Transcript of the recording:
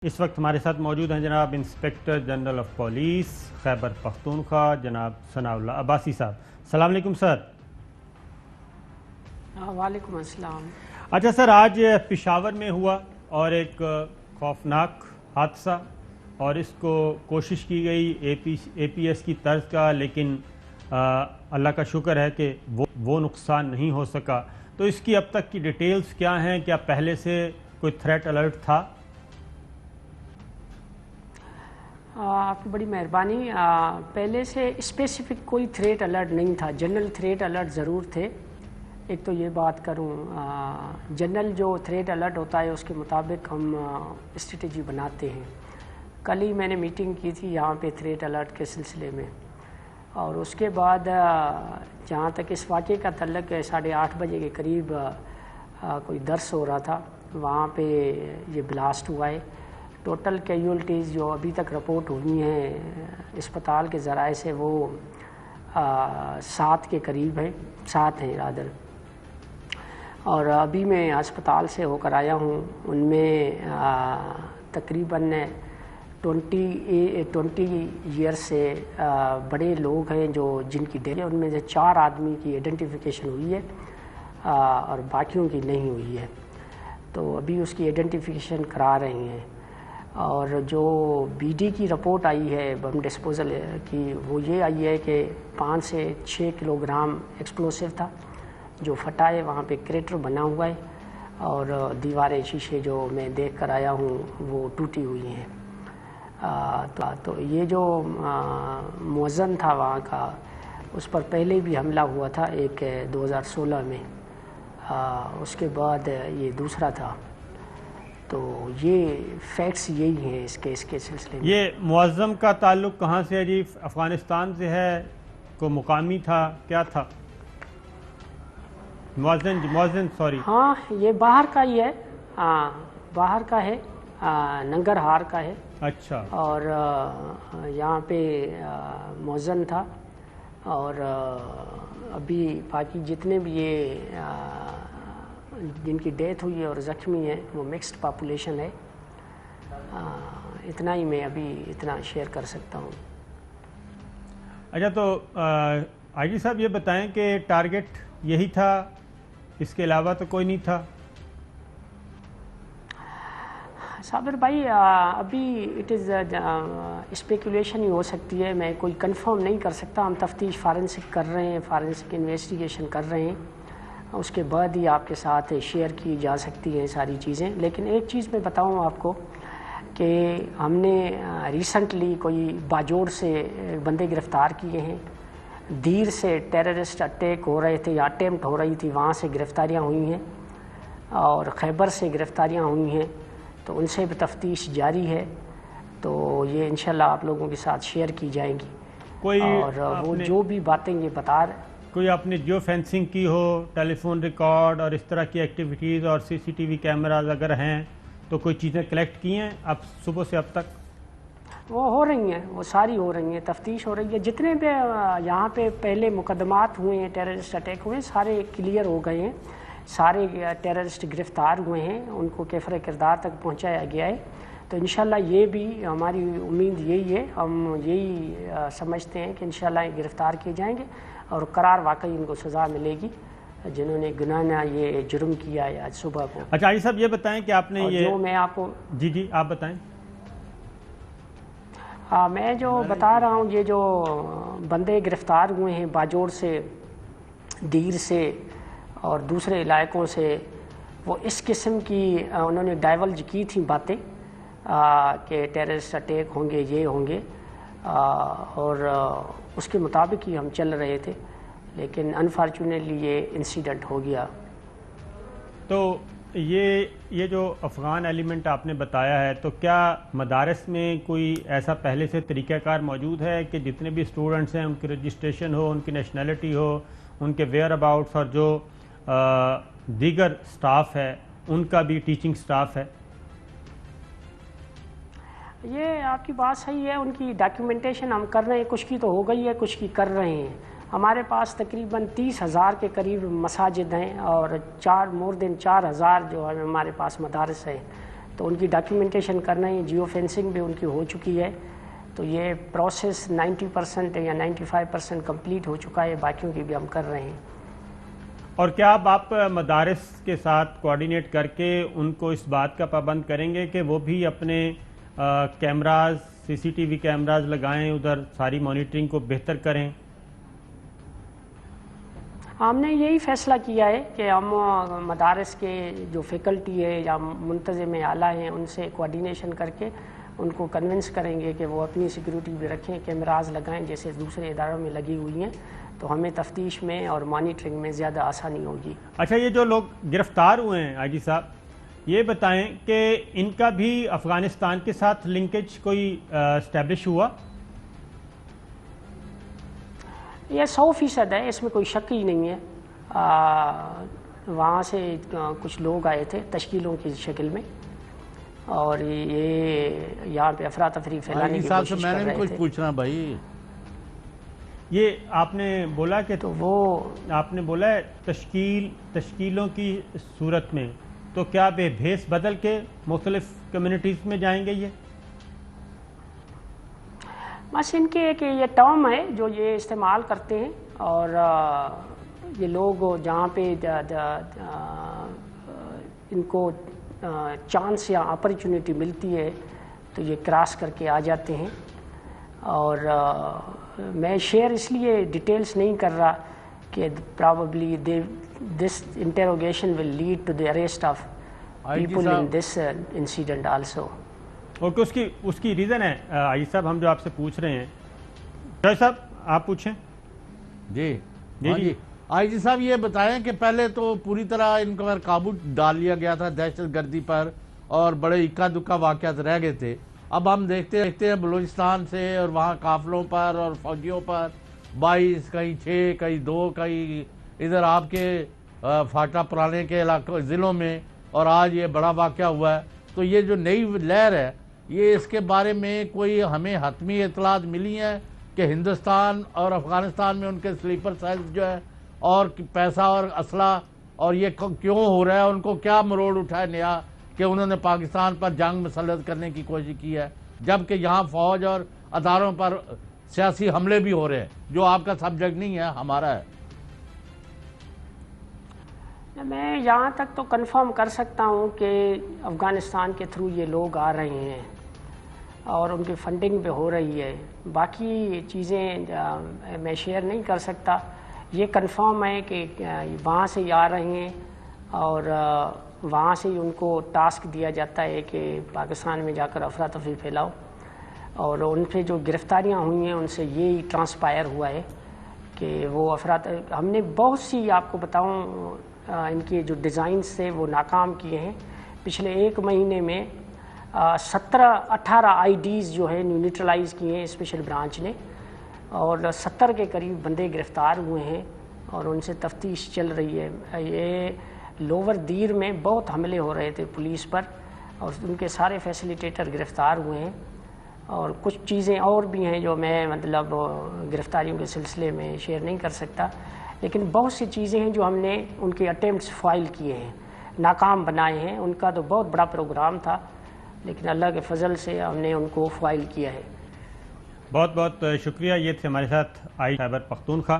اس وقت ہمارے ساتھ موجود ہیں جناب inspector general of police Khyber Pakhtunkhwa جناب ثناء اللہ عباسی صاحب. السلام علیکم سر. وعلیکم السلام. اچھا سر، آج پشاور میں ہوا اور ایک خوفناک حادثہ، اور اس کو کوشش کی گئی اے پی ایس کی طرز کا، لیکن اللہ کا شکر ہے کہ وہ نقصان نہیں ہو سکا. تو اس کی اب تک کی ڈیٹیلز کیا ہیں؟ کیا پہلے سے کوئی تھریٹ الرٹ تھا؟ آپ کی بڑی مہربانی. پہلے سے اسپیسیفک کوئی تھریٹ الرٹ نہیں تھا، جنرل تھریٹ الرٹ ضرور تھے. ایک تو یہ بات کروں، جنرل جو تھریٹ الرٹ ہوتا ہے اس کے مطابق ہم اسٹریٹجی بناتے ہیں. کل ہی میں نے میٹنگ کی تھی یہاں پہ تھریٹ الرٹ کے سلسلے میں، اور اس کے بعد جہاں تک اس واقعے کا تعلق ہے 8:30 بجے کے قریب کوئی درس ہو رہا تھا، وہاں پہ یہ بلاسٹ ہوا ہے. ٹوٹل کیجولٹیز جو ابھی تک رپورٹ ہوئی ہیں اسپتال کے ذرائع سے وہ 7 کے قریب ہیں، 7 ہیں رادر. اور ابھی میں ہسپتال سے ہو کر آیا ہوں، ان میں تقریباً 20 ایئر سے بڑے لوگ ہیں جن کی ڈیتھ ہے. ان میں سے 4 آدمی کی آئیڈینٹیفیکیشن ہوئی ہے اور باقیوں کی نہیں ہوئی ہے، تو ابھی اس کی آئیڈینٹیفیکیشن کرا رہے ہیں. اور جو بی ڈی کی رپورٹ آئی ہے بم ڈسپوزل کی، وہ یہ آئی ہے کہ 5 سے 6 کلو گرام ایکسپلوسیو تھا جو پھٹا ہے. وہاں پہ کریٹر بنا ہوا ہے اور دیواریں شیشے جو میں دیکھ کر آیا ہوں وہ ٹوٹی ہوئی ہیں. تو یہ جو موزن تھا وہاں کا، اس پر پہلے بھی حملہ ہوا تھا ایک 2016 میں، اس کے بعد یہ دوسرا تھا. تو یہ فیکٹس یہی ہیں اس کیس کے سلسلے میں. یہ معظم کا تعلق کہاں سے ہے جی؟ افغانستان سے ہے؟ کوئی مقامی تھا؟ کیا تھا معظم؟ سوری. ہاں، یہ باہر کا ہی ہے، باہر کا ہے، ننگرہار کا ہے. اچھا. اور یہاں پہ موزن تھا. اور ابھی باقی جتنے بھی یہ جن کی ڈیتھ ہوئی ہے اور زخمی ہیں وہ مکسڈ پاپولیشن ہے. اتنا ہی میں ابھی اتنا شیئر کر سکتا ہوں. اچھا، تو آئی جی صاحب یہ بتائیں کہ ٹارگٹ یہی تھا، اس کے علاوہ تو کوئی نہیں تھا؟ صابر بھائی، ابھی اٹ از اسپیکولیشن ہی ہو سکتی ہے، میں کوئی کنفرم نہیں کر سکتا. ہم تفتیش فارنسک کر رہے ہیں، فارنسک انویسٹیگیشن کر رہے ہیں، اس کے بعد ہی آپ کے ساتھ شیئر کی جا سکتی ہیں ساری چیزیں. لیکن ایک چیز میں بتاؤں آپ کو کہ ہم نے ریسنٹلی کوئی باجوڑ سے بندے گرفتار کیے ہیں. دیر سے ٹیررسٹ اٹیک ہو رہے تھے یا اٹیمپٹ ہو رہی تھی، وہاں سے گرفتاریاں ہوئی ہیں، اور خیبر سے گرفتاریاں ہوئی ہیں، تو ان سے بھی تفتیش جاری ہے. تو یہ انشاءاللہ آپ لوگوں کے ساتھ شیئر کی جائیں گی. اور وہ جو بھی باتیں یہ بتا رہے، کوئی آپ نے جو فینسنگ کی ہو، ٹیلی فون ریکارڈ اور اس طرح کی ایکٹیویٹیز اور سی سی ٹی وی کیمراز اگر ہیں تو کوئی چیزیں کلیکٹ کی ہیں اب صبح سے اب تک؟ وہ ہو رہی ہیں، وہ ساری ہو رہی ہیں، تفتیش ہو رہی ہے. جتنے بھی یہاں پہ پہلے مقدمات ہوئے ہیں، ٹیررسٹ اٹیک ہوئے ہیں، سارے کلیئر ہو گئے ہیں. سارے ٹیررسٹ گرفتار ہوئے ہیں، ان کو کیفر کردار تک پہنچایا گیا ہے. تو انشاءاللہ یہ بھی ہماری امید یہی ہے، ہم یہی سمجھتے ہیں کہ انشاءاللہ یہ گرفتار کیے جائیں گے اور قرار واقعی ان کو سزا ملے گی جنہوں نے گناہ یہ جرم کیا ہے آج صبح کو. اچھا علی صاحب یہ بتائیں کہ آپ نے یہ جو میں آپ کو جی آپ بتائیں. میں جو بتا رہا ہوں، یہ جو بندے گرفتار ہوئے ہیں باجوڑ سے، دیر سے اور دوسرے علاقوں سے، وہ اس قسم کی انہوں نے ڈائیولج کی تھیں باتیں کہ ٹیررسٹ اٹیک ہوں گے، یہ ہوں گے، اور اس کے مطابق ہی ہم چل رہے تھے. لیکن انفارچونیٹلی یہ انسیڈنٹ ہو گیا. تو یہ جو افغان ایلیمنٹ آپ نے بتایا ہے، تو کیا مدارس میں کوئی ایسا پہلے سے طریقہ کار موجود ہے کہ جتنے بھی اسٹوڈنٹس ہیں ان کی رجسٹریشن ہو، ان کی نیشنلٹی ہو، ان کے ویئر اباؤٹس، اور جو دیگر سٹاف ہے ان کا بھی ٹیچنگ سٹاف ہے؟ یہ آپ کی بات صحیح ہے، ان کی ڈاکیومنٹیشن ہم کر رہے ہیں. کچھ کی تو ہو گئی ہے، کچھ کی کر رہے ہیں. ہمارے پاس تقریباً 30,000 کے قریب مساجد ہیں اور مور دین 4,000 جو ہے ہمارے پاس مدارس ہیں. تو ان کی ڈاکیومنٹیشن کرنا ہے، جیو فینسنگ بھی ان کی ہو چکی ہے، تو یہ پروسیس 90% یا 95% کمپلیٹ ہو چکا ہے، باقیوں کی بھی ہم کر رہے ہیں۔ اور کیا اب آپ مدارس کے ساتھ کوارڈینیٹ کر کے ان کو اس بات کا پابند کریں گے کہ وہ بھی اپنے کیمراز CCTV کیمراز لگائیں، ادھر ساری مانیٹرنگ کو بہتر کریں؟ ہم نے یہی فیصلہ کیا ہے کہ ہم مدارس کے جو فیکلٹی ہے یا منتظم اعلیٰ ہیں ان سے کوارڈینیشن کر کے ان کو کنونس کریں گے کہ وہ اپنی سیکیورٹی بھی رکھیں، کیمراز لگائیں جیسے دوسرے اداروں میں لگی ہوئی ہیں، تو ہمیں تفتیش میں اور مانیٹرنگ میں زیادہ آسانی ہوگی۔ اچھا، یہ جو لوگ گرفتار ہوئے ہیں آئی جی صاحب، یہ بتائیں کہ ان کا بھی افغانستان کے ساتھ لنکیج کوئی اسٹیبلش ہوا؟ یہ 100% ہے، اس میں کوئی شک ہی نہیں ہے۔ وہاں سے کچھ لوگ آئے تھے تشکیلوں کی شکل میں، اور یہ یہاں پہ افراتفری پھیلانے کی کوشش کر رہے تھے۔ میں نے بھی کچھ پوچھنا بھائی، یہ آپ نے بولا کہ تو وہ آپ نے بولا ہے تشکیلوں کی صورت میں، تو کیا بے بھیس بدل کے مختلف کمیونٹیز میں جائیں گے؟ یہ بس ان کے ایک یہ ٹرم ہے جو یہ استعمال کرتے ہیں، اور یہ لوگ جہاں پہ ان کو چانس یا اپرچونٹی ملتی ہے تو یہ کراس کر کے آ جاتے ہیں۔ اور میں شیئر اس لیے ڈیٹیلز نہیں کر رہا کہ probably this interrogation will lead to the arrest of people in this incident also. Okay, اس کی ریزن ہے آئی صاحب، ہم جو آپ سے پوچھ رہے ہیں، شاہ صاحب آپ پوچھیں۔ جی آئی جی صاحب، یہ بتائیں کہ پہلے تو پوری طرح ان پر قابو ڈال لیا گیا تھا دہشت گردی پر، اور بڑے اکا دکا واقعات رہ گئے تھے۔ اب ہم دیکھتے ہیں بلوچستان سے اور وہاں قافلوں پر اور فوجیوں پر 22، کہیں 6، کہیں 2، کہیں ادھر آپ کے فاٹا پرانے کے علاقوں ضلعوں میں، اور آج یہ بڑا واقعہ ہوا ہے۔ تو یہ جو نئی لہر ہے، یہ اس کے بارے میں کوئی ہمیں حتمی اطلاعات ملی ہیں کہ ہندوستان اور افغانستان میں ان کے سلیپر سیلز جو ہے اور پیسہ اور اسلحہ، اور یہ کیوں ہو رہا ہے، ان کو کیا مروڑ اٹھا ہے نیا کہ انہوں نے پاکستان پر جنگ مسلط کرنے کی کوشش کی ہے، جبکہ یہاں فوج اور اداروں پر سیاسی حملے بھی ہو رہے ہیں، جو آپ کا سبجیکٹ نہیں ہے، ہمارا ہے۔ میں یہاں تک تو کنفرم کر سکتا ہوں کہ افغانستان کے تھرو یہ لوگ آ رہے ہیں اور ان کی فنڈنگ بھی ہو رہی ہے۔ باقی چیزیں میں شیئر نہیں کر سکتا۔ یہ کنفرم ہے کہ وہاں سے ہی آ رہے ہیں، اور وہاں سے ہی ان کو ٹاسک دیا جاتا ہے کہ پاکستان میں جا کر افراتفری پھیلاؤ، اور ان پہ جو گرفتاریاں ہوئی ہیں ان سے یہی ٹرانسپائر ہوا ہے کہ وہ ہم نے بہت سی، آپ کو بتاؤں، ان کے جو ڈیزائنز تھے وہ ناکام کیے ہیں۔ پچھلے 1 مہینے میں 18 IDs جو ہے نیوٹرلائز کیے ہیں اسپیشل برانچ نے، اور 70 کے قریب بندے گرفتار ہوئے ہیں، اور ان سے تفتیش چل رہی ہے۔ یہ لوور دیر میں بہت حملے ہو رہے تھے پولیس پر، اور ان کے سارے فیسیلیٹیٹر گرفتار ہوئے ہیں، اور کچھ چیزیں اور بھی ہیں جو میں مطلب گرفتاریوں کے سلسلے میں شیئر نہیں کر سکتا، لیکن بہت سی چیزیں ہیں جو ہم نے ان کے اٹیمپٹس فائل کیے ہیں، ناکام بنائے ہیں۔ ان کا تو بہت بڑا پروگرام تھا، لیکن اللہ کے فضل سے ہم نے ان کو فائل کیا ہے۔ بہت بہت شکریہ۔ یہ تھے ہمارے ساتھ آئی خیبر پختونخوا